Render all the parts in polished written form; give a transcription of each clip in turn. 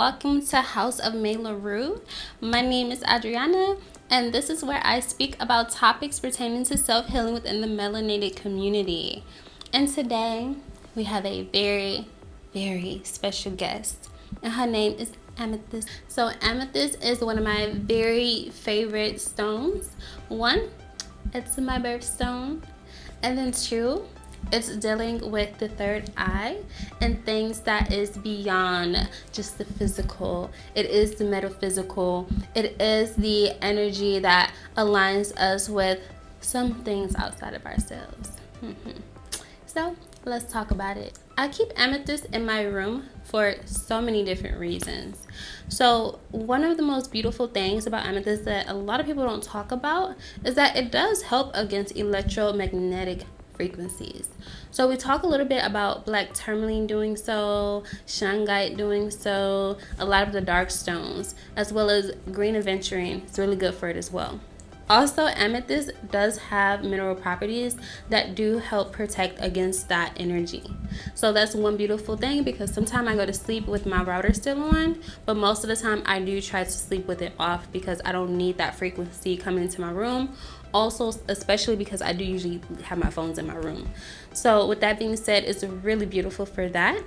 welcome to House of May LaRue. My name is Adriana, and this is where I speak about topics pertaining to self-healing within the melanated community. And today, we have a very, very special guest, and her name is Amethyst. So amethyst is one of my very favorite stones. One, it's my birthstone, and then two, it's dealing with the third eye and things that is beyond just the physical. It is the metaphysical. It is the energy that aligns us with some things outside of ourselves. So let's talk about it. I keep amethyst in my room for so many different reasons. So one of the most beautiful things about amethyst that a lot of people don't talk about is that it does help against electromagnetic frequencies. So we talk a little bit about black tourmaline doing so, shungite doing so, a lot of the dark stones, as well as green aventurine. It's really good for it as well. Also, amethyst does have mineral properties that do help protect against that energy. So that's one beautiful thing, because sometimes I go to sleep with my router still on, but most of the time I do try to sleep with it off because I don't need that frequency coming into my room. Also, especially because I do usually have my phones in my room. So with that being said, it's really beautiful for that.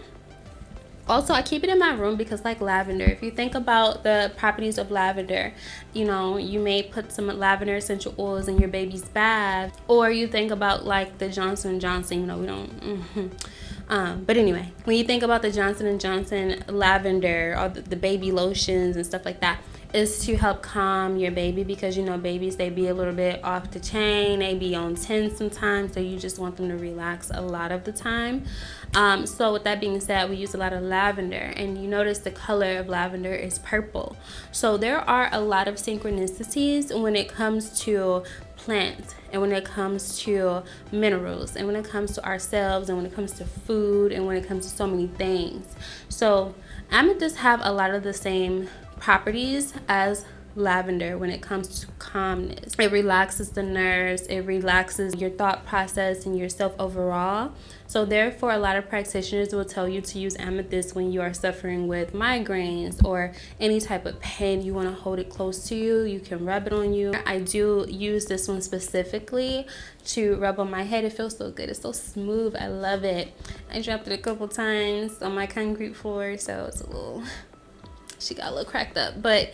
Also, I keep it in my room because, like lavender, if you think about the properties of lavender, you know, you may put some lavender essential oils in your baby's bath, or you think about like the Johnson & Johnson, you know, we don't, but anyway, when you think about the Johnson & Johnson lavender or the baby lotions and stuff like that, is to help calm your baby, because you know babies, they be a little bit off the chain, they be on 10 sometimes, so you just want them to relax a lot of the time. So with that being said, we use a lot of lavender, and you notice the color of lavender is purple. So there are a lot of synchronicities when it comes to plants, and when it comes to minerals, and when it comes to ourselves, and when it comes to food, and when it comes to so many things. So amethysts have a lot of the same properties as lavender when it comes to calmness. It relaxes the nerves, it relaxes your thought process and yourself overall. So therefore, a lot of practitioners will tell you to use amethyst when you are suffering with migraines or any type of pain. You want to hold it close to you, you can rub it on you. I do use this one specifically to rub on my head. It feels so good, it's so smooth, I love it. I dropped it a couple times on my concrete floor, so it's a little, she got a little cracked up, but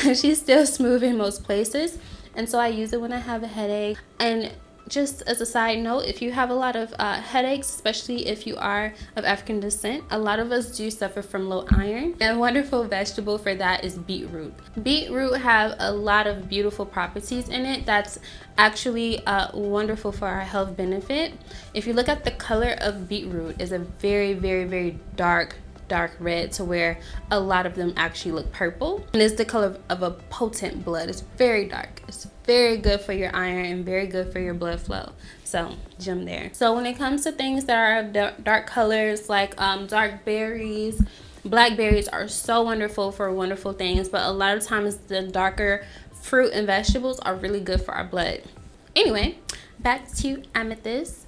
she's still smooth in most places. And so I use it when I have a headache. And just as a side note, if you have a lot of headaches, especially if you are of African descent, a lot of us do suffer from low iron. And a wonderful vegetable for that is beetroot. Beetroot have a lot of beautiful properties in it that's actually wonderful for our health benefit. If you look at the color of beetroot, is a very, very, very dark red, to where a lot of them actually look purple, and it's the color of a potent blood. It's very dark. It's very good for your iron and very good for your blood flow. So gem there. So when it comes to things that are dark colors, like dark berries, blackberries are so wonderful for wonderful things, but a lot of times the darker fruit and vegetables are really good for our blood. Anyway, back to amethyst.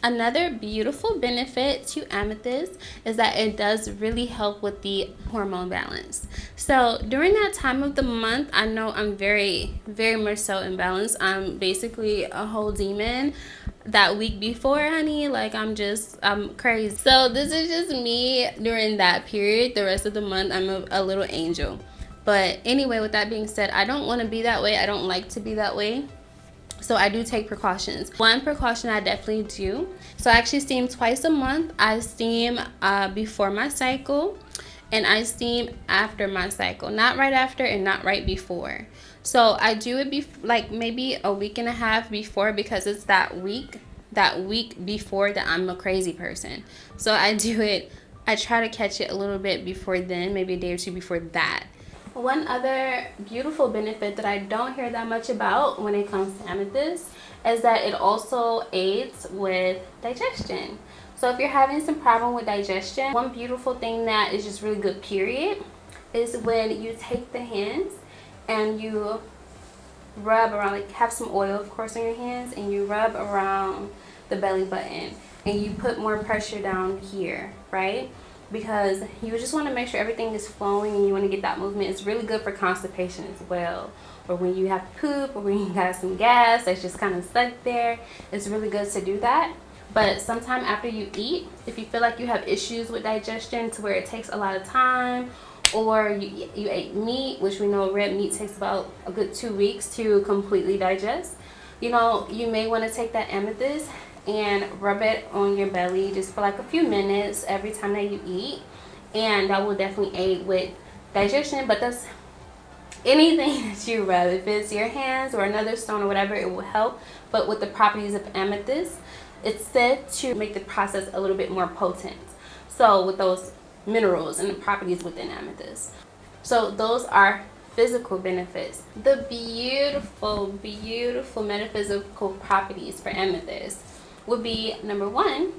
Another beautiful benefit to amethyst is that it does really help with the hormone balance. So during that time of the month, I know I'm very, very much so imbalanced. I'm basically a whole demon that week before, honey. Like I'm crazy. So this is just me during that period. The rest of the month, I'm a little angel. But anyway, with that being said, I don't want to be that way. I don't like to be that way. So I do take precautions. One precaution I definitely do. So I actually steam twice a month. I steam before my cycle, and I steam after my cycle. Not right after and not right before. So I do it like maybe a week and a half before, because it's that week before that I'm a crazy person. So I do it, I try to catch it a little bit before then, maybe a day or two before that. One other beautiful benefit that I don't hear that much about when it comes to amethyst is that it also aids with digestion. So if you're having some problem with digestion, one beautiful thing that is just really good, period, is when you take the hands and you rub around, like have some oil of course on your hands, and you rub around the belly button and you put more pressure down here, right? because you just want to make sure everything is flowing and you want to get that movement. It's really good for constipation as well, or when you have to poop, or when you got some gas that's just kind of stuck there. It's really good to do that. But sometime after you eat, if you feel like you have issues with digestion to where it takes a lot of time, or you ate meat, which we know red meat takes about a good 2 weeks to completely digest, you know, you may want to take that amethyst and rub it on your belly just for like a few minutes every time that you eat, and that will definitely aid with digestion. But that's anything that you rub, if it's your hands or another stone or whatever, it will help. But with the properties of amethyst, it's said to make the process a little bit more potent, so with those minerals and the properties within amethyst. So those are physical benefits. The beautiful, beautiful metaphysical properties for amethyst would be, number one,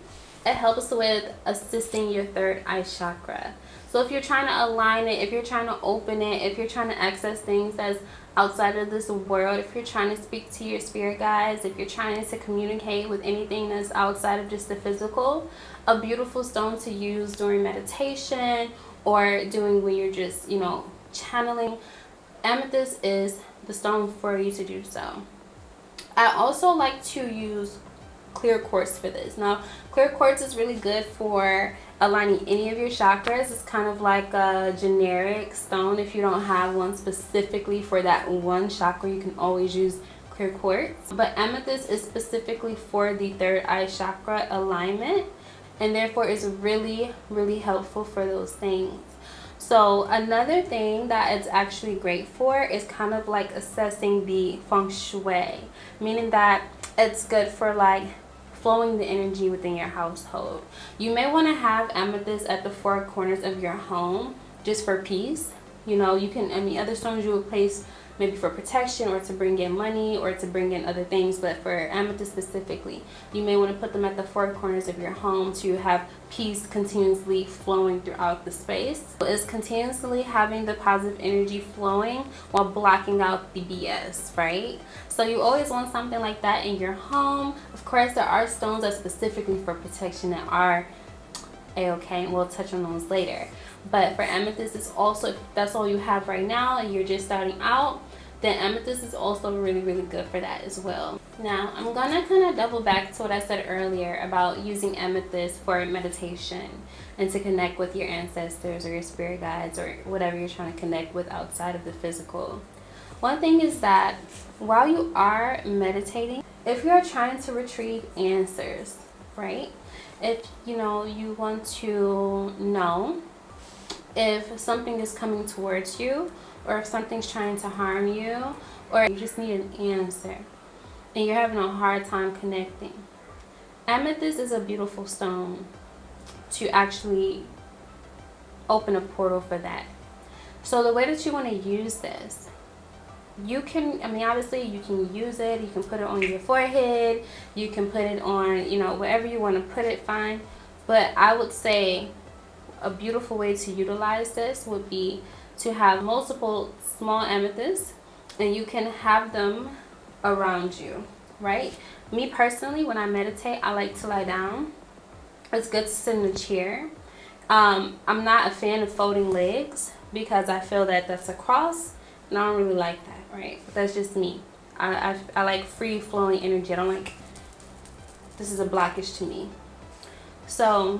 it helps with assisting your third eye chakra. So if you're trying to align it, if you're trying to open it, if you're trying to access things that's outside of this world, if you're trying to speak to your spirit guides, if you're trying to communicate with anything that's outside of just the physical, a beautiful stone to use during meditation or doing when you're just, you know, channeling, amethyst is the stone for you to do so. I also like to use clear quartz for this. Now, clear quartz is really good for aligning any of your chakras. It's kind of like a generic stone. If you don't have one specifically for that one chakra, you can always use clear quartz. But amethyst is specifically for the third eye chakra alignment, and therefore is really, really helpful for those things. So another thing that it's actually great for is kind of like assessing the feng shui, meaning that it's good for like flowing the energy within your household. You may want to have amethyst at the four corners of your home just for peace. You know, you can, I mean, other stones you would place maybe for protection or to bring in money or to bring in other things, but for amethyst specifically, you may want to put them at the four corners of your home to have peace continuously flowing throughout the space. It's continuously having the positive energy flowing while blocking out the BS, right? So you always want something like that in your home. Of course, there are stones that specifically for protection that are a-okay, and we'll touch on those later. But for amethyst, it's also, if that's all you have right now and you're just starting out, then amethyst is also really, really good for that as well. Now, I'm gonna kind of double back to what I said earlier about using amethyst for meditation and to connect with your ancestors or your spirit guides or whatever you're trying to connect with outside of the physical. One thing is that while you are meditating, if you're trying to retrieve answers, right? If you know you want to know if something is coming towards you, or if something's trying to harm you, or you just need an answer and you're having a hard time connecting, amethyst is a beautiful stone to actually open a portal for that. So the way that you want to use this, you can, I mean, obviously you can use it, you can put it on your forehead, you can put it on, you know, wherever you want to put it, fine. But I would say a beautiful way to utilize this would be to have multiple small amethysts, and you can have them around you, right? Me personally, when I meditate, I like to lie down. It's good to sit in a chair. I'm not a fan of folding legs because I feel that that's a cross, and I don't really like that, right? But that's just me. I like free flowing energy. I don't like, this is a blockage to me. So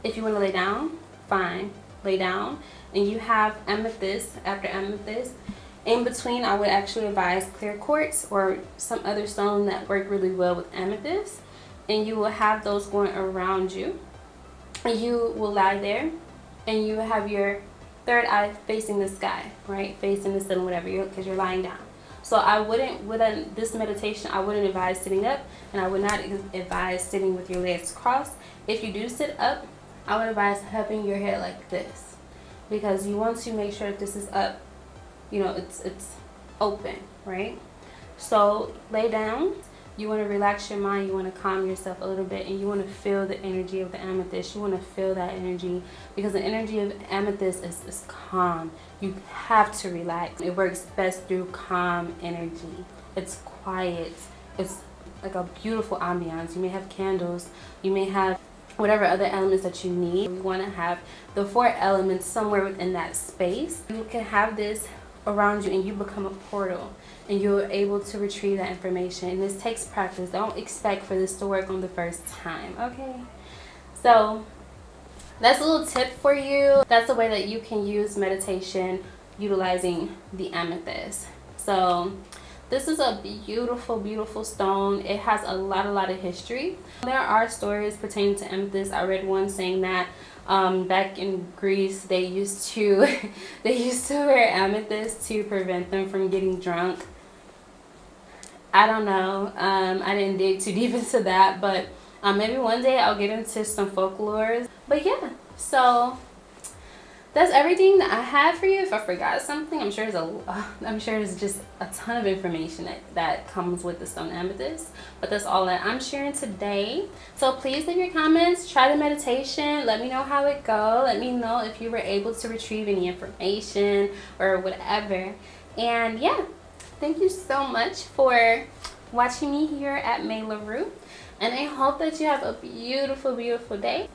if you want to lay down, fine, lay down. And you have amethyst after amethyst. In between, I would actually advise clear quartz or some other stone that work really well with amethyst. And you will have those going around you. And you will lie there and you will have your third eye facing the sky, right? Facing the sun, whatever, because you're lying down. So I wouldn't, with this meditation, I wouldn't advise sitting up, and I would not advise sitting with your legs crossed. If you do sit up, I would advise having your head like this, because you want to make sure that this is up, you know, it's open, right? So lay down. You want to relax your mind, you want to calm yourself a little bit, and you want to feel the energy of the amethyst. You want to feel that energy, because the energy of amethyst is calm. You have to relax. It works best through calm energy. It's quiet. It's like a beautiful ambiance. You may have candles. You may have whatever other elements that you need. We want to have the 4 elements somewhere within that space. You can have this around you and you become a portal and you're able to retrieve that information. And this takes practice. Don't expect for this to work on the first time, okay? So that's a little tip for you. That's a way that you can use meditation utilizing the amethyst. So this is a beautiful, beautiful stone. It has a lot of history. There are stories pertaining to amethyst. I read one saying that back in Greece they used to wear amethyst to prevent them from getting drunk. I don't know. I didn't dig too deep into that, but maybe one day I'll get into some folklore. But yeah, so that's everything that I have for you. If I forgot something, I'm sure there's just a ton of information that comes with the stone amethyst. But that's all that I'm sharing today. So please leave your comments. Try the meditation. Let me know how it goes. Let me know if you were able to retrieve any information or whatever. And yeah, thank you so much for watching me here at May LaRue. And I hope that you have a beautiful, beautiful day.